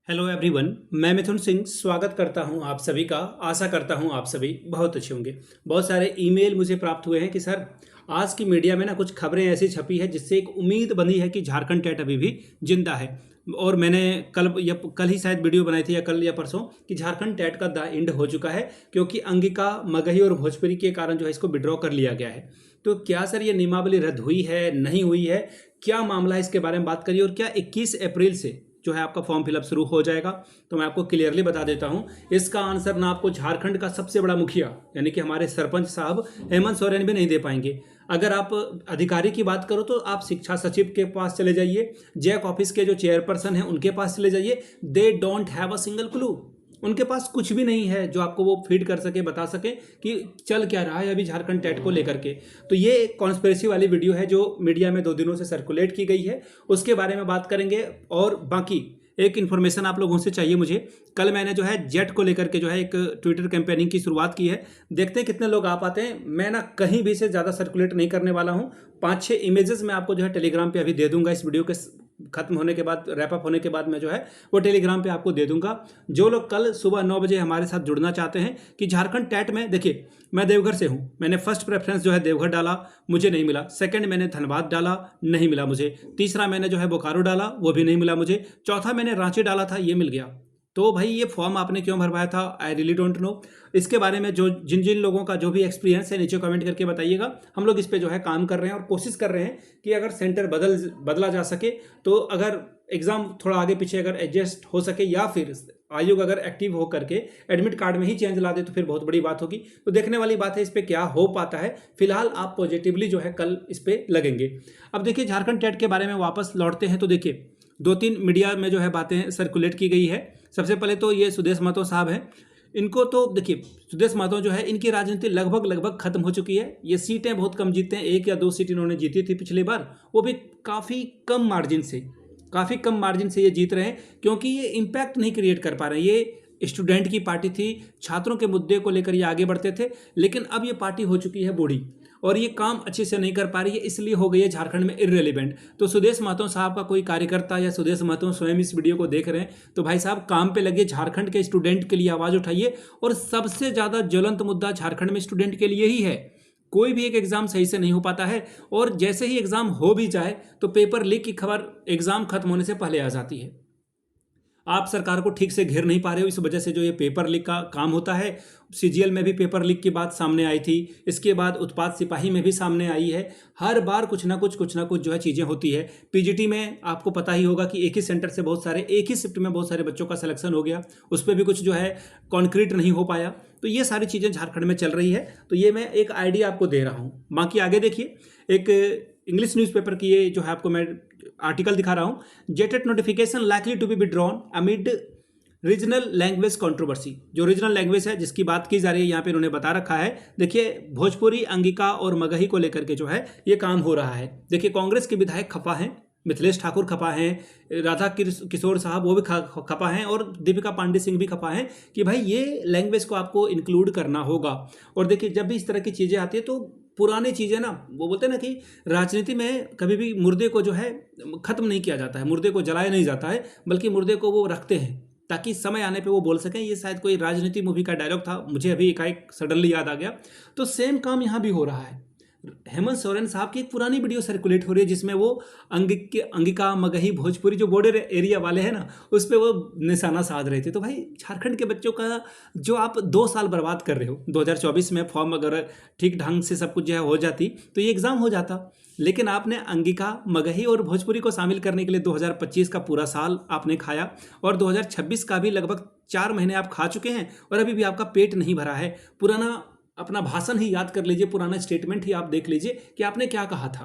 Hello everyone, मैं मिथुन सिंह स्वागत करता हूं आप सभी का। आशा करता हूं आप सभी बहुत अच्छे होंगे। बहुत सारे ईमेल मुझे प्राप्त हुए हैं कि सर आज की मीडिया में ना कुछ खबरें ऐसी छपी है जिससे एक उम्मीद बंधी है कि झारखंड टेट अभी भी जिंदा है। और मैंने कल ही शायद वीडियो बनाई थी या कल या परसों कि झारखंड टेट का द एंड हो चुका है, क्योंकि अंगिका, मगही और भोजपुरी के कारण जो है इसको विड्रॉ कर लिया गया है। तो क्या सर ये नियमावली रद्द हुई है, नहीं हुई है, क्या मामला है, इसके बारे में बात करिए। और क्या 21 अप्रैल से जो है आपका फॉर्म फिलअप शुरू हो जाएगा? तो मैं आपको क्लियरली बता देता हूं, इसका आंसर ना आपको झारखंड का सबसे बड़ा मुखिया यानी कि हमारे सरपंच साहब हेमंत सोरेन भी नहीं दे पाएंगे। अगर आप अधिकारी की बात करो तो आप शिक्षा सचिव के पास चले जाइए, जैक ऑफिस के जो चेयरपर्सन हैं उनके पास चले जाइए। They don't have a single clue. उनके पास कुछ भी नहीं है जो आपको वो फीड कर सके, बता सके कि चल क्या रहा है अभी झारखंड टेट को लेकर के। तो ये एक कॉन्स्पिरेसी वाली वीडियो है जो मीडिया में 2 दिनों से सर्कुलेट की गई है, उसके बारे में बात करेंगे। और बाकी एक इन्फॉर्मेशन आप लोगों से चाहिए मुझे। कल मैंने जो है जेट को लेकर के जो है एक ट्विटर कैंपेनिंग की शुरुआत की है। देखते हैं कितने लोग आ पाते हैं। मैं ना कहीं भी से ज़्यादा सर्कुलेट नहीं करने वाला हूँ। 5-6 इमेजेस मैं आपको जो है टेलीग्राम पे अभी दे दूंगा। इस वीडियो के खत्म होने के बाद, रैप अप होने के बाद मैं जो है वो टेलीग्राम पे आपको दे दूंगा। जो लोग कल सुबह 9 बजे हमारे साथ जुड़ना चाहते हैं कि झारखंड टेट में, देखिए मैं देवघर से हूँ, मैंने फर्स्ट प्रेफरेंस जो है देवघर डाला, मुझे नहीं मिला। सेकंड मैंने धनबाद डाला, नहीं मिला मुझे। तीसरा मैंने जो है बोकारो डाला, वो भी नहीं मिला मुझे। चौथा मैंने रांची डाला था, ये मिल गया। तो भाई ये फॉर्म आपने क्यों भरवाया था? I really don't know. इसके बारे में जो जिन जिन लोगों का जो भी एक्सपीरियंस है नीचे कमेंट करके बताइएगा। हम लोग इस पे जो है काम कर रहे हैं और कोशिश कर रहे हैं कि अगर सेंटर बदला जा सके, तो अगर एग्जाम थोड़ा आगे पीछे अगर एडजस्ट हो सके, या फिर आयोग अगर एक्टिव हो करके एडमिट कार्ड में ही चेंज ला दे तो फिर बहुत बड़ी बात होगी। तो देखने वाली बात है इस पे क्या हो पाता है। फिलहाल आप पॉजिटिवली जो है कल इस पे लगेंगे। अब देखिए झारखंड टेट के बारे में वापस लौटते हैं। तो देखिए 2-3 मीडिया में जो है बातें सर्कुलेट की गई है। सबसे पहले तो ये सुदेश महतो साहब हैं। इनको तो देखिए, सुदेश महतो जो है इनकी राजनीति लगभग खत्म हो चुकी है। ये सीटें बहुत कम जीतते हैं, 1 या 2 सीट इन्होंने जीती थी पिछली बार, वो भी काफ़ी कम मार्जिन से ये जीत रहे हैं, क्योंकि ये इम्पैक्ट नहीं क्रिएट कर पा रहे हैं। ये स्टूडेंट की पार्टी थी, छात्रों के मुद्दे को लेकर ये आगे बढ़ते थे, लेकिन अब ये पार्टी हो चुकी है बूढ़ी और ये काम अच्छे से नहीं कर पा रही है, इसलिए हो गई है झारखंड में इररिलेवेंट। तो सुदेश महतो साहब का कोई कार्यकर्ता या सुदेश महतो स्वयं इस वीडियो को देख रहे हैं तो भाई साहब काम पे लगे, झारखंड के स्टूडेंट के लिए आवाज़ उठाइए। और सबसे ज़्यादा ज्वलंत मुद्दा झारखंड में स्टूडेंट के लिए ही है। कोई भी एक एग्ज़ाम सही से नहीं हो पाता है, और जैसे ही एग्ज़ाम हो भी जाए तो पेपर लीक की खबर एग्ज़ाम खत्म होने से पहले आ जाती है। आप सरकार को ठीक से घेर नहीं पा रहे हो, इस वजह से जो ये पेपर लीक का काम होता है। सीजीएल में भी पेपर लीक की बात सामने आई थी, इसके बाद उत्पाद सिपाही में भी सामने आई है। हर बार कुछ ना कुछ जो है चीज़ें होती है। पीजीटी में आपको पता ही होगा कि एक ही सेंटर से एक ही शिफ्ट में बहुत सारे बच्चों का सिलेक्शन हो गया, उस पर भी कुछ जो है कॉन्क्रीट नहीं हो पाया। तो ये सारी चीज़ें झारखंड में चल रही है। तो ये मैं एक आइडिया आपको दे रहा हूँ। बाकी आगे देखिए, एक इंग्लिश न्यूज़पेपर की ये जो है आपको मैं आर्टिकल दिखा रहा हूँ। JTET notification likely to be withdrawn amid regional language controversy. जो रीजनल लैंग्वेज है जिसकी बात की जा रही है यहाँ पे इन्होंने बता रखा है। देखिए भोजपुरी, अंगिका और मगही को लेकर के जो है ये काम हो रहा है। देखिए कांग्रेस के विधायक खफा हैं, मिथिलेश ठाकुर खफा हैं, राधा किशोर साहब वो भी खफा हैं, और दीपिका पांडे सिंह भी खफा हैं कि भाई ये लैंग्वेज को आपको इंक्लूड करना होगा। और देखिए जब भी इस तरह की चीज़ें आती है तो पुरानी चीज़ें ना, वो बोलते हैं ना कि राजनीति में कभी भी मुर्दे को जो है ख़त्म नहीं किया जाता है, मुर्दे को जलाया नहीं जाता है, बल्कि मुर्दे को वो रखते हैं ताकि समय आने पे वो बोल सकें। ये शायद कोई राजनीति मूवी का डायलॉग था, मुझे अभी एकाएक सडनली याद आ गया। तो सेम काम यहाँ भी हो रहा है। हेमंत सोरेन साहब की एक पुरानी वीडियो सर्कुलेट हो रही है जिसमें वो अंगिका, मगही, भोजपुरी जो बॉर्डर एरिया वाले हैं ना, उस पर वो निशाना साध रहे थे। तो भाई झारखंड के बच्चों का जो आप 2 साल बर्बाद कर रहे हो, 2024 में फॉर्म अगर ठीक ढंग से सब कुछ जो है हो जाती तो ये एग्ज़ाम हो जाता, लेकिन आपने अंगिका, मगही और भोजपुरी को शामिल करने के लिए 2025 का पूरा साल आपने खाया, और 2026 का भी लगभग 4 महीने आप खा चुके हैं, और अभी भी आपका पेट नहीं भरा है। पुराना अपना भाषण ही याद कर लीजिए, पुराना स्टेटमेंट ही आप देख लीजिए कि आपने क्या कहा था।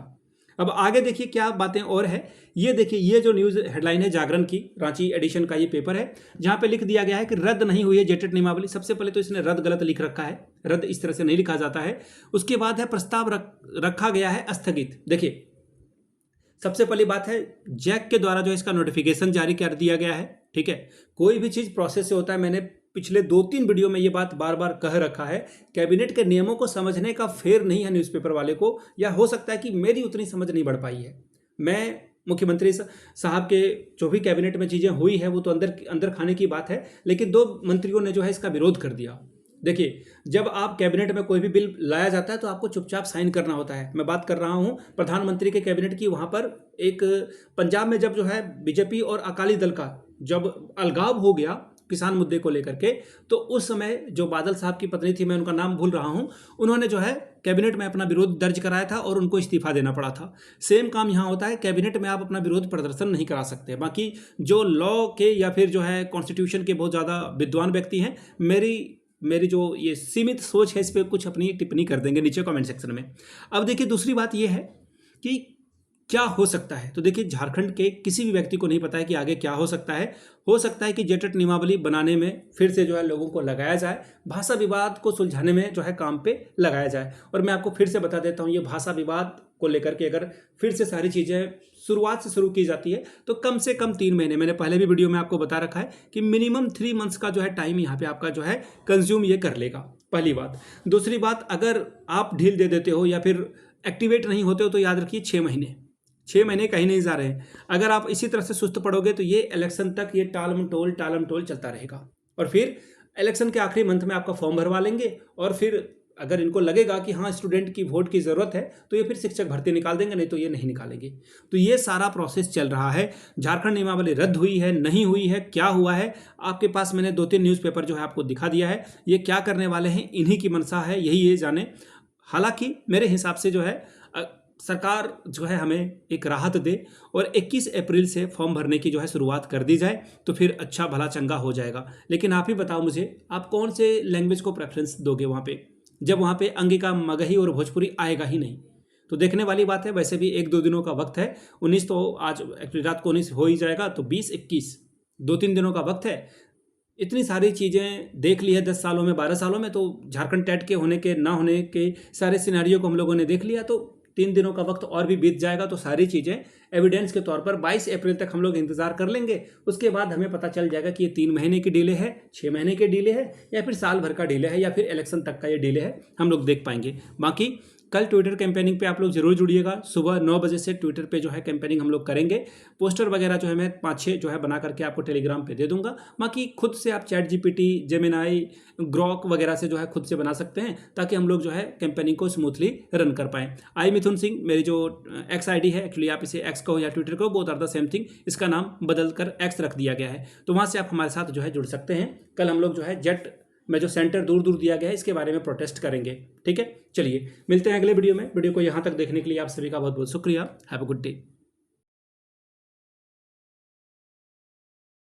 अब आगे देखिए क्या बातें और है। ये देखिए, ये जो न्यूज़ हेडलाइन है जागरण की, रांची एडिशन का ये पेपर है, जहां पे लिख दिया गया है कि रद्द नहीं हुई है जेटेट नियमावली। सबसे पहले तो इसने रद्द गलत लिख रखा है, रद्द इस तरह से नहीं लिखा जाता है। उसके बाद है प्रस्ताव रखा गया है स्थगित। देखिए सबसे पहली बात है, जैक के द्वारा जो इसका नोटिफिकेशन जारी कर दिया गया है। ठीक है, कोई भी चीज़ प्रोसेस से होता है। मैंने पिछले 2-3 वीडियो में ये बात बार बार कह रखा है, कैबिनेट के नियमों को समझने का फेर नहीं है न्यूज़पेपर वाले को, या हो सकता है कि मेरी उतनी समझ नहीं बढ़ पाई है। मैं मुख्यमंत्री साहब के जो भी कैबिनेट में चीज़ें हुई है वो तो अंदर अंदर खाने की बात है, लेकिन 2 मंत्रियों ने जो है इसका विरोध कर दिया। देखिए, जब आप कैबिनेट में कोई भी बिल लाया जाता है तो आपको चुपचाप साइन करना होता है। मैं बात कर रहा हूँ प्रधानमंत्री के कैबिनेट की। वहाँ पर एक पंजाब में जब जो है बीजेपी और अकाली दल का जब अलगाव हो गया किसान मुद्दे को लेकर के, तो उस समय जो बादल साहब की पत्नी थी, मैं उनका नाम भूल रहा हूँ, उन्होंने जो है कैबिनेट में अपना विरोध दर्ज कराया था और उनको इस्तीफा देना पड़ा था। सेम काम यहाँ होता है, कैबिनेट में आप अपना विरोध प्रदर्शन नहीं करा सकते। बाकी जो लॉ के या फिर जो है कॉन्स्टिट्यूशन के बहुत ज़्यादा विद्वान व्यक्ति हैं, मेरी जो ये सीमित सोच है इस पर कुछ अपनी टिप्पणी कर देंगे नीचे कमेंट सेक्शन में। अब देखिए, दूसरी बात ये है कि क्या हो सकता है। तो देखिए, झारखंड के किसी भी व्यक्ति को नहीं पता है कि आगे क्या हो सकता है। हो सकता है कि जेटेट नियमावली बनाने में फिर से जो है लोगों को लगाया जाए, भाषा विवाद को सुलझाने में जो है काम पे लगाया जाए। और मैं आपको फिर से बता देता हूँ, ये भाषा विवाद को लेकर के अगर फिर से सारी चीज़ें शुरुआत से शुरू की जाती है तो कम से कम 3 महीने, मैंने पहले भी वीडियो में आपको बता रखा है कि मिनिमम 3 मंथ्स का जो है टाइम यहाँ पे आपका जो है कंज्यूम ये कर लेगा, पहली बात। दूसरी बात, अगर आप ढील दे देते हो या फिर एक्टिवेट नहीं होते हो तो याद रखिए 6 महीने कहीं नहीं जा रहे हैं। अगर आप इसी तरह से सुस्त पड़ोगे तो ये इलेक्शन तक ये टालम टोल चलता रहेगा, और फिर इलेक्शन के आखिरी मंथ में आपका फॉर्म भरवा लेंगे, और फिर अगर इनको लगेगा कि हाँ स्टूडेंट की वोट की ज़रूरत है तो ये फिर शिक्षक भर्ती निकाल देंगे, नहीं तो ये नहीं निकालेंगे। तो ये सारा प्रोसेस चल रहा है। झारखंड नियमावली रद्द हुई है, नहीं हुई है, क्या हुआ है, आपके पास मैंने 2-3 न्यूज़पेपर जो है आपको दिखा दिया है। ये क्या करने वाले हैं, इन्हीं की मंशा है, यही ये जाने। हालांकि मेरे हिसाब से जो है सरकार जो है हमें एक राहत दे और 21 अप्रैल से फॉर्म भरने की जो है शुरुआत कर दी जाए तो फिर अच्छा भला चंगा हो जाएगा। लेकिन आप ही बताओ मुझे, आप कौन से लैंग्वेज को प्रेफरेंस दोगे वहाँ पे, जब वहाँ पे अंगिका, मगही और भोजपुरी आएगा ही नहीं। तो देखने वाली बात है। वैसे भी 1-2 दिनों का वक्त है, 19 तो आज एक्चुअली रात को 19 हो ही जाएगा, तो 20-21 2-3 दिनों का वक्त है। इतनी सारी चीज़ें देख ली है 10 सालों में, 12 सालों में, तो झारखंड टेट के होने के ना होने के सारे सिनेरियो को हम लोगों ने देख लिया। तो 3 दिनों का वक्त और भी बीत जाएगा तो सारी चीज़ें एविडेंस के तौर पर 22 अप्रैल तक हम लोग इंतजार कर लेंगे। उसके बाद हमें पता चल जाएगा कि ये 3 महीने की डिले है, 6 महीने के डिले है, या फिर साल भर का डिले है, या फिर इलेक्शन तक का ये डिले है, हम लोग देख पाएंगे। बाकी कल ट्विटर कैंपेनिंग पे आप लोग जरूर जुड़िएगा। सुबह 9 बजे से ट्विटर पे जो है कैंपेनिंग हम लोग करेंगे। पोस्टर वगैरह जो है मैं 5-6 जो है बना करके आपको टेलीग्राम पे दे दूंगा। बाकी खुद से आप चैट जीपीटी, जेमिनाई, ग्रॉक वगैरह से जो है खुद से बना सकते हैं, ताकि हम लोग जो है कैंपेनिंग को स्मूथली रन कर पाएँ। आई मिथुन सिंह मेरी जो एक्स आईडी है, एक्चुअली आप इसे एक्स कहो या ट्विटर कहो, both are the same thing. इसका नाम बदल कर एक्स रख दिया गया है, तो वहाँ से आप हमारे साथ जो है जुड़ सकते हैं। कल हम लोग जो है जेट में जो सेंटर दूर दूर दिया गया है इसके बारे में प्रोटेस्ट करेंगे। ठीक है, चलिए मिलते हैं अगले वीडियो में। वीडियो को यहाँ तक देखने के लिए आप सभी का बहुत बहुत शुक्रिया। Have a good day.